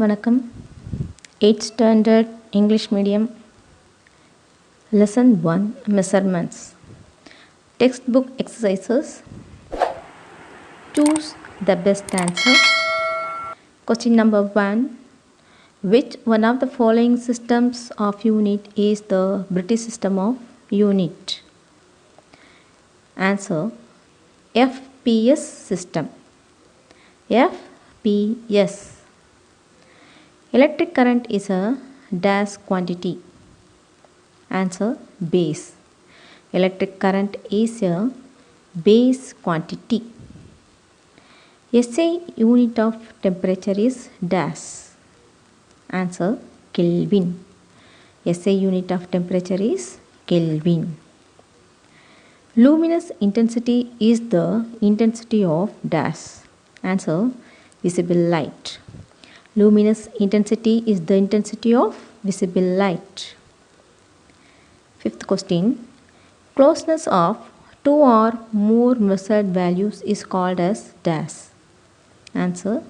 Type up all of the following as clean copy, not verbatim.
வணக்கம். 8th Standard English Medium Lesson 1 Measurements. Textbook exercises. Choose the best answer. Question number 1. Which one of the following systems of unit is the British system of unit? Answer. FPS system. FPS. Electric current is a dash quantity. Answer. Base. Electric current is a base quantity. SI unit of temperature is dash. Answer. Kelvin. SI unit of temperature is Kelvin. Luminous intensity is the intensity of dash. Answer. Visible light. Luminous intensity is the intensity of visible light. 5th question. Closeness of two or more measured values is called as dash. Answer.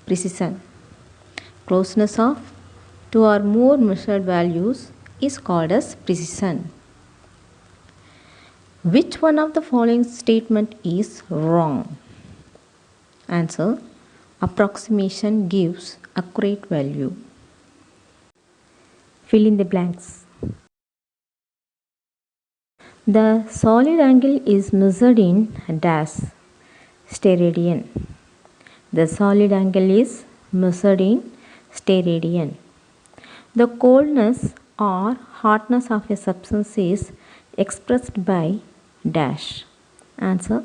Precision. Closeness of two or more measured values is called as precision. Which one of the following statement is wrong? Answer. Approximation gives accurate value. Fill in the blanks. The solid angle is measured in dash steradian. The solid angle is measured in steradian. The coldness or hotness of a substance is expressed by dash. Answer.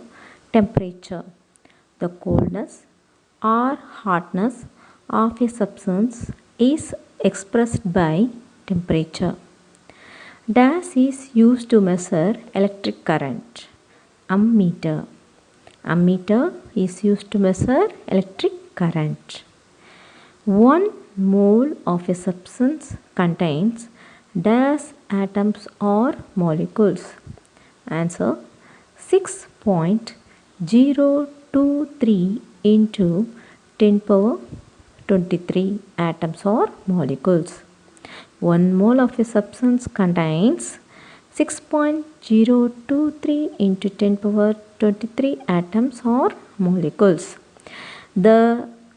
Temperature. The coldness or hotness of a substance is expressed by temperature. Dash is used to measure electric current. Ammeter. Ammeter is used to measure electric current. 1 mole of a substance contains dash atoms or molecules. Answer. 6.023 into 10 power 23 atoms or molecules. 1 mole of a substance contains 6.023 into 10 power 23 atoms or molecules. The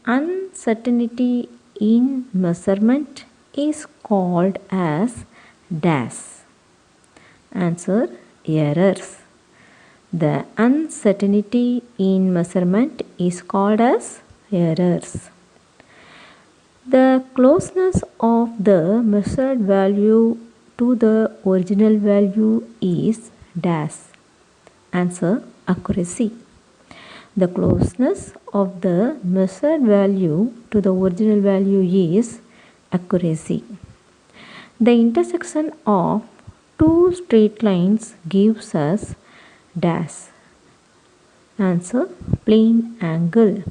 uncertainty in measurement is called as dash. Answer. Errors. The uncertainty in measurement is called as errors. The closeness of the measured value to the original value is dash. Answer. Accuracy. The closeness of the measured value to the original value is accuracy. The intersection of two straight lines gives us dash. Answer. Plane angle.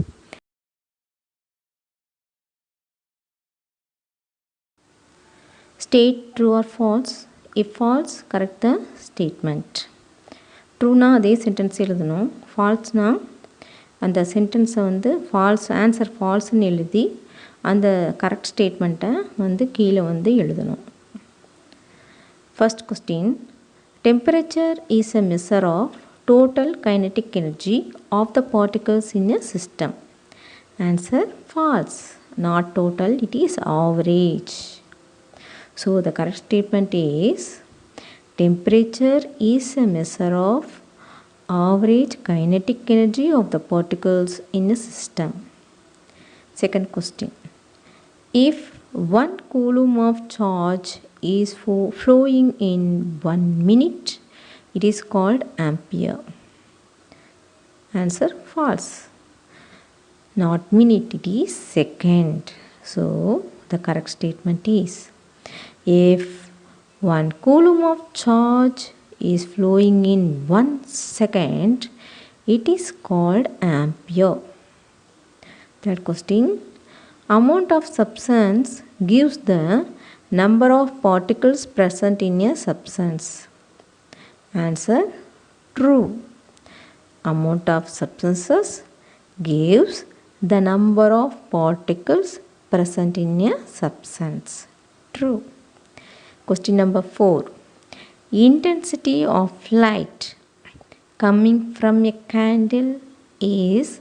State true or false. If false, correct the statement. ட்ரூனா அதே sentence எழுதணும். ஃபால்ஸ்னா அந்த சென்டென்ஸை வந்து falls answer ஃபால்ஸ்ன்னு எழுதி அந்த correct ஸ்டேட்மெண்ட்டை வந்து கீழே வந்து எழுதணும். First question. Temperature is a measure of total kinetic energy of the particles in a system. Answer. False. Not total, it is average. So the correct statement is temperature is a measure of average kinetic energy of the particles in a system. Second question. If 1 coulomb of charge is flowing in 1 minute, it is called ampere. Answer. False. Not minute, it is second. So the correct statement is if 1 coulomb of charge is flowing in 1 second, it is called ampere. Third question. Amount of substance gives the number of particles present in a substance. Answer true. Amount of substances gives the number of particles present in a substance. True. Question number 4. Intensity of light coming from a candle is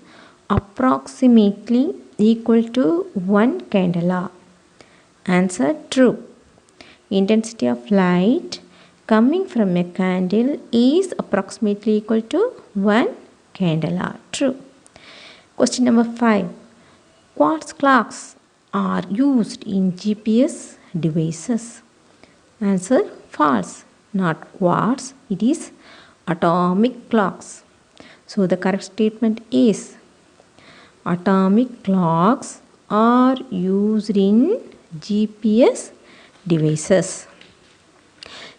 approximately equal to 1 candela. Answer true. Intensity of light coming from a candle is approximately equal to 1 candela. True. Question number 5. Quartz clocks are used in GPS devices. Answer false. Not quartz, it is atomic clocks. So the correct statement is atomic clocks are used in GPS devices.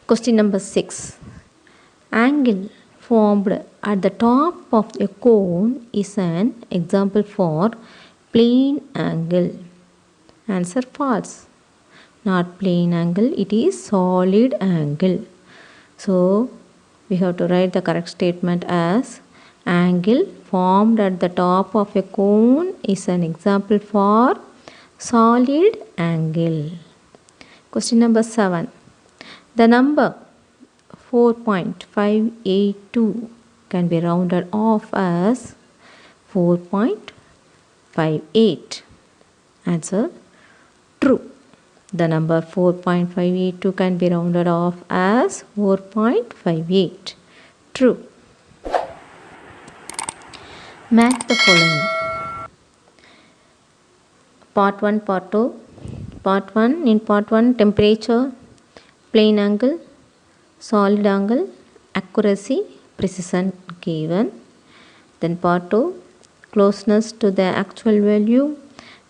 Question number 6. Angle formed at the top of a cone is an example for plane angle. Answer false. Not plane angle, it is solid angle. So we have to write the correct statement as angle formed at the top of a cone is an example for solid angle. Question number 7. The number 4.582 can be rounded off as 4.58. Answer true. The number 4.582 can be rounded off as 4.58. True. Match the following. Part 1, Part 2. Part 1. In Part 1, temperature, plane angle, solid angle, accuracy, precision given. Then Part 2. Closeness to the actual value,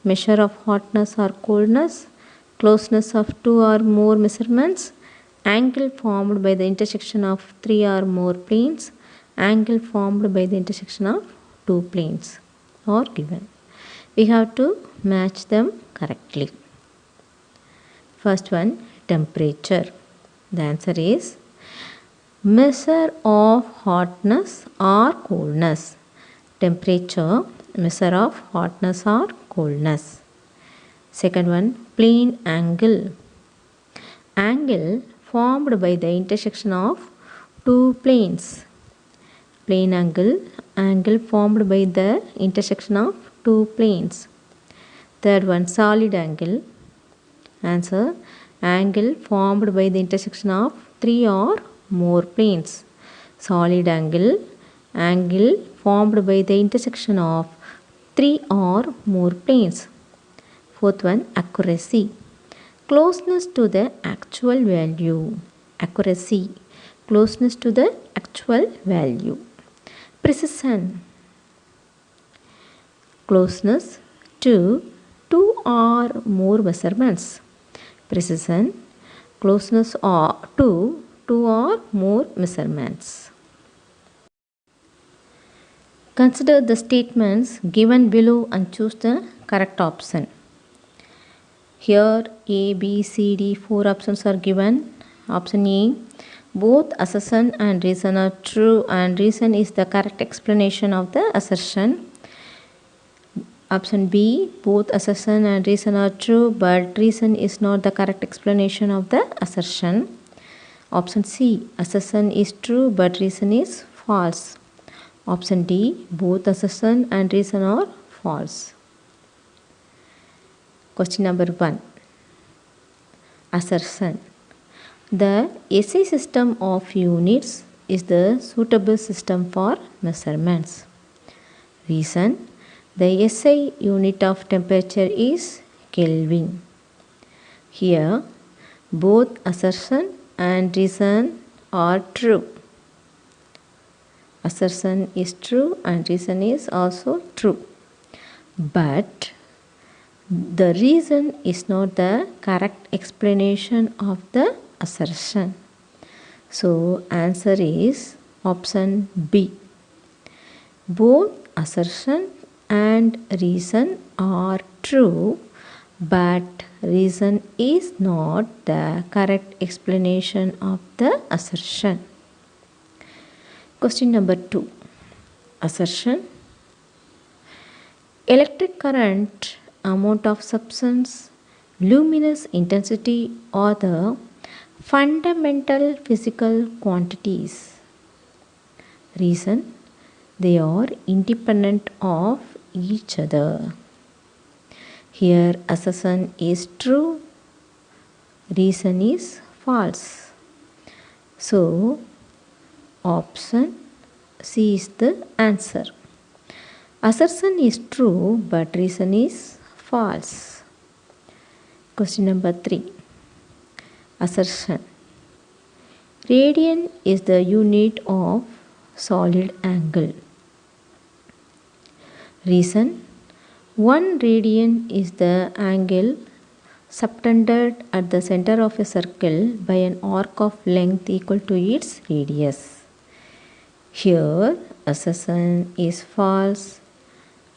measure of hotness or coldness, closeness of 2 or more measurements, angle formed by the intersection of 3 or more planes, angle formed by the intersection of 2 planes are given. We have to match them correctly. First one, temperature. The answer is measure of hotness or coldness. Temperature, measure of hotness or coldness. Second one, plane angle. Angle formed by the intersection of 2 planes. Plane angle, angle formed by the intersection of 2 planes. Third one, solid angle. Answer, angle formed by the intersection of 3 or more planes. Solid angle, angle formed by the intersection of 3 or more planes. Fourth one, accuracy. Closeness to the actual value. Accuracy, closeness to the actual value. Precision, closeness to 2 or more measurements. Precision, closeness to 2 or more measurements. Consider the statements given below and choose the correct option. Here A, B, C, D, 4 options are given. Option A, both assertion and reason are true and reason is the correct explanation of the assertion. Option B, both assertion and reason are true but reason is not the correct explanation of the assertion. Option C, assertion is true but reason is false. Option D, both assertion and reason are false. Question number 1. Assertion. The SI system of units is the suitable system for measurements. Reason. The SI unit of temperature is Kelvin. Here, both assertion and reason are true. Assertion is true and reason is also true. But the reason is not the correct explanation of the assertion. So answer is option B. Both assertion and reason are true but reason is not the correct explanation of the assertion. Question number 2. Assertion. Electric current, amount of substance, luminous intensity are the fundamental physical quantities. Reason. They are independent of each other. Here assertion is true, reason is false. So option C is the answer. Assertion is true but reason is false. Question number 3. Assertion. Radian is the unit of solid angle. Reason. 1 radian is the angle subtended at the center of a circle by an arc of length equal to its radius. Here assertion is false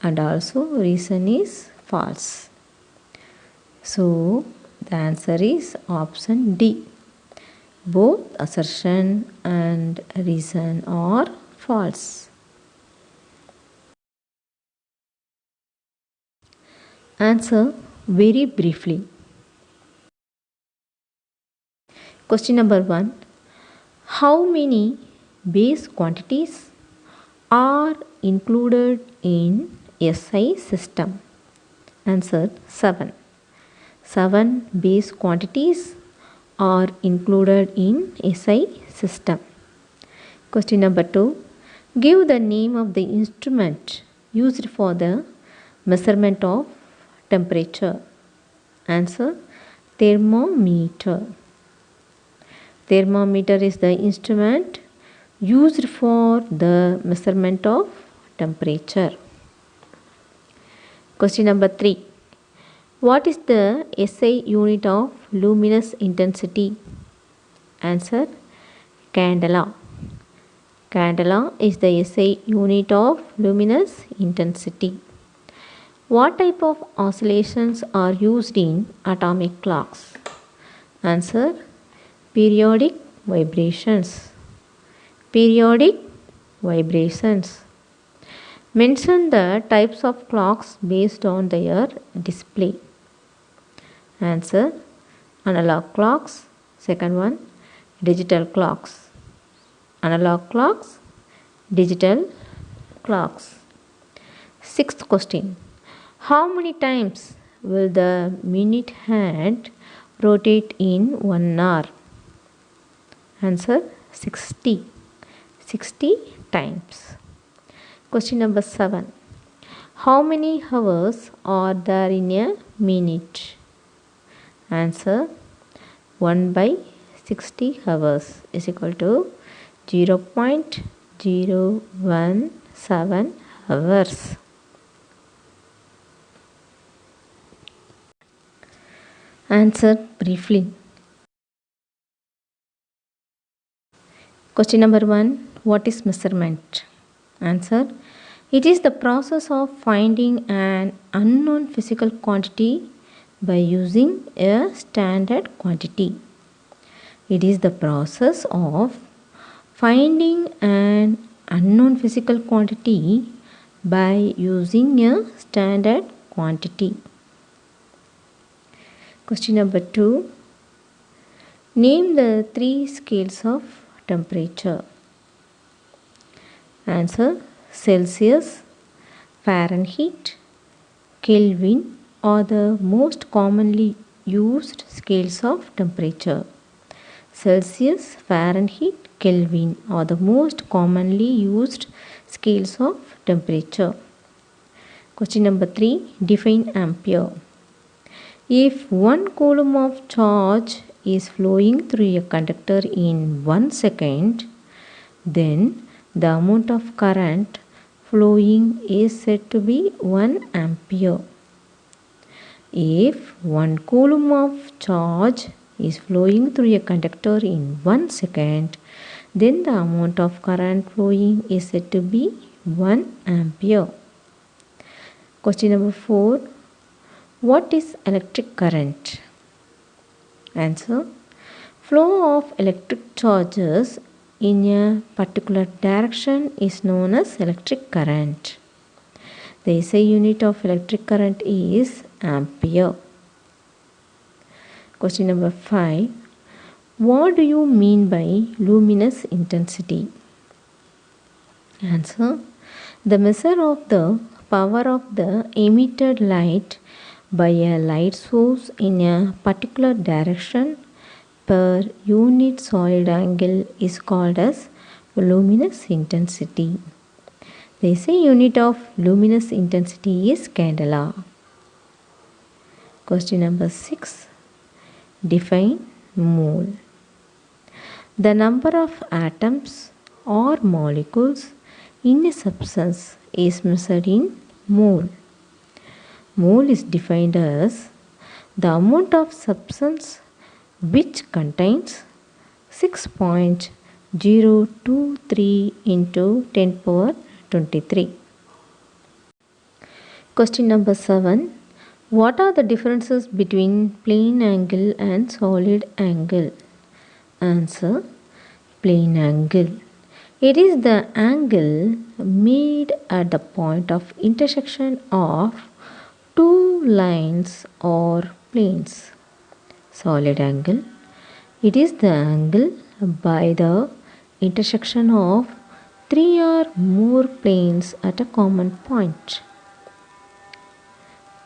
and also reason is false. So the answer is option D. Both assertion and reason are false. Answer very briefly. Question number 1. How many base quantities are included in SI system? Answer 7. 7 base quantities are included in SI system. Question number 2. Give the name of the instrument used for the measurement of temperature. Answer thermometer. Thermometer is the instrument used for the measurement of temperature. Question number 3. What is the SI unit of luminous intensity? Answer candela. Candela is the SI unit of luminous intensity. What type of oscillations are used in atomic clocks? Answer periodic vibrations. Periodic vibrations. Mention the types of clocks based on their display. Answer analog clocks. Second one, digital clocks. Analog clocks, digital clocks. Sixth question. How many times will the minute hand rotate in 1 hour? Answer 60. 60 times. Question number 7. How many hours are there in a minute? Answer 1 by 60 hours is equal to 0.017 hours. Answer briefly. Question number 1. What is measurement? Answer. It is the process of finding an unknown physical quantity by using a standard quantity. It is the process of finding an unknown physical quantity by using a standard quantity. Question number 2. Name the 3 scales of temperature. Answer Celsius, Fahrenheit, Kelvin are the most commonly used scales of temperature. Celsius, Fahrenheit, Kelvin are the most commonly used scales of temperature. Question number 3. Define ampere. If 1 coulomb of charge is flowing through a conductor in 1 second, then the amount of current flowing is said to be 1 ampere. If 1 coulomb of charge is flowing through a conductor in 1 second, then the amount of current flowing is said to be 1 ampere. Question number 4. What is electric current? Answer. Flow of electric charges in a particular direction is known as electric current. The SI unit of electric current is ampere. Question number 5. What do you mean by luminous intensity? Answer. The measure of the power of the emitted light by a light source in a particular direction per unit solid angle is called as luminous intensity. The SI unit of luminous intensity is candela. Question number 6. Define mole. The number of atoms or molecules in a substance is measured in mole. Mole is defined as the amount of substance which contains 6.023 into 10 power 23. Question number 7. What are the differences between plane angle and solid angle? Answer. Plane angle. It is the angle made at the point of intersection of two lines or planes. Solid angle. It is the angle by the intersection of three or more planes at a common point.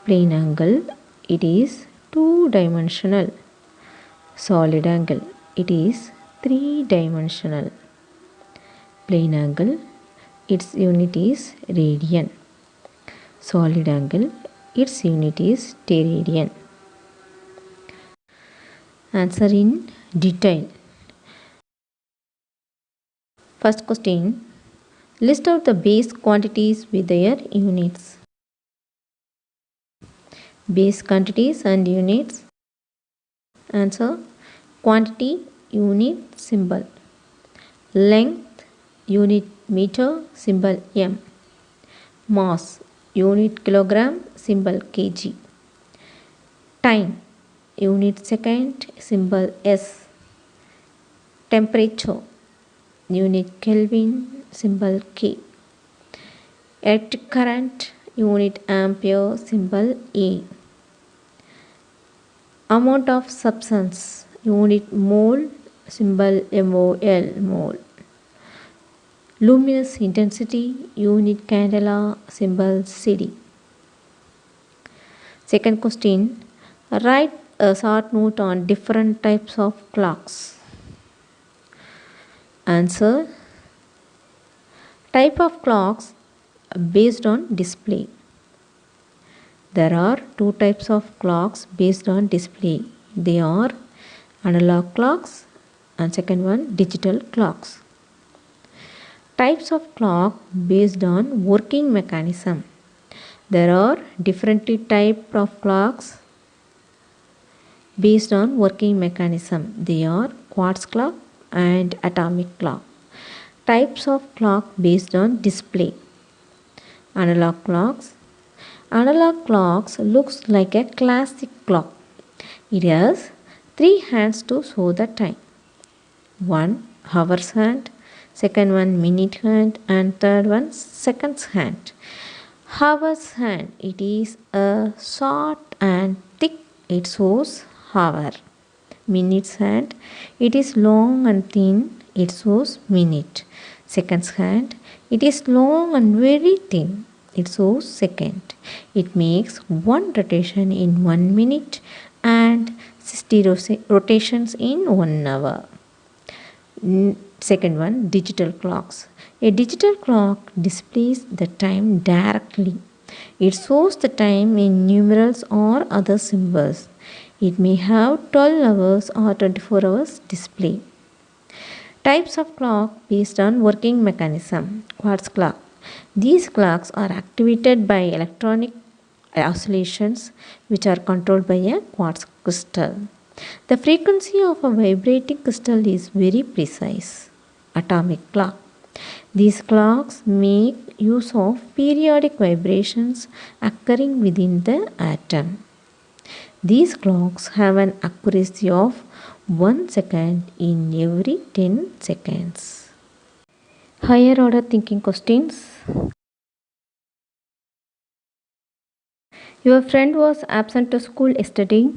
Plane angle. It is two-dimensional. Solid angle. It is three-dimensional. Plane angle. Its unit is radian. Solid angle. Its unit is steradian. Answer in detail. First question. List out the base quantities with their units. Base quantities and units. Answer. Quantity, unit, symbol. Length, unit meter, symbol m. Mass, unit kilogram, symbol kg. Time, unit second, symbol s. Temperature, unit Kelvin, symbol K. Electric current, unit ampere, symbol A. Amount of substance, unit mole, symbol MOL, mole. Luminous intensity, unit candela, symbol CD. Second question. Write a short note on different types of clocks. Answer. Type of clocks based on display. There are two types of clocks based on display. They are analog clocks and second one digital clocks. Types of clock based on working mechanism. There are different types of clocks based on working mechanism. They are quartz clock and atomic clock. Types of clock based on display. Analog clocks. Analog clocks looks like a classic clock. It has three hands to show the time. One hours hand, second one minute hand, and third one seconds hand. Hours hand, it is a short and thick, it shows hour. Minutes hand, it is long and thin, it shows minute. Seconds hand, it is long and very thin, it shows second. It makes one rotation in 1 minute and 60 rotations in 1 hour. Second one, digital clocks. A digital clock displays the time directly. It shows the time in numerals or other symbols. It may have 12 hours or 24 hours display. Types of clock based on working mechanism. Quartz clock. These clocks are activated by electronic oscillations which are controlled by a quartz crystal. The frequency of a vibrating crystal is very precise. Atomic clock. These clocks make use of periodic vibrations occurring within the atom. These clocks have an accuracy of 1 second in every 10 seconds. Higher order thinking questions. Your friend was absent to school yesterday.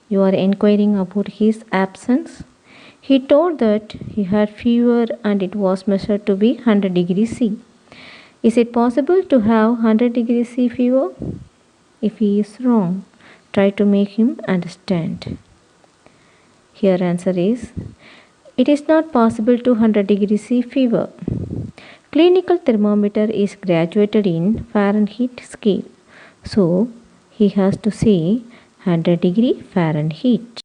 You are inquiring about his absence. He told that he had fever and it was measured to be 100 degrees C. Is it possible to have 100 degrees C fever? If he is wrong, try to make him understand. Here answer is, it is not possible to 100 degrees C fever. Clinical thermometer is graduated in Fahrenheit scale. So, he has to say 100 degree Fahrenheit.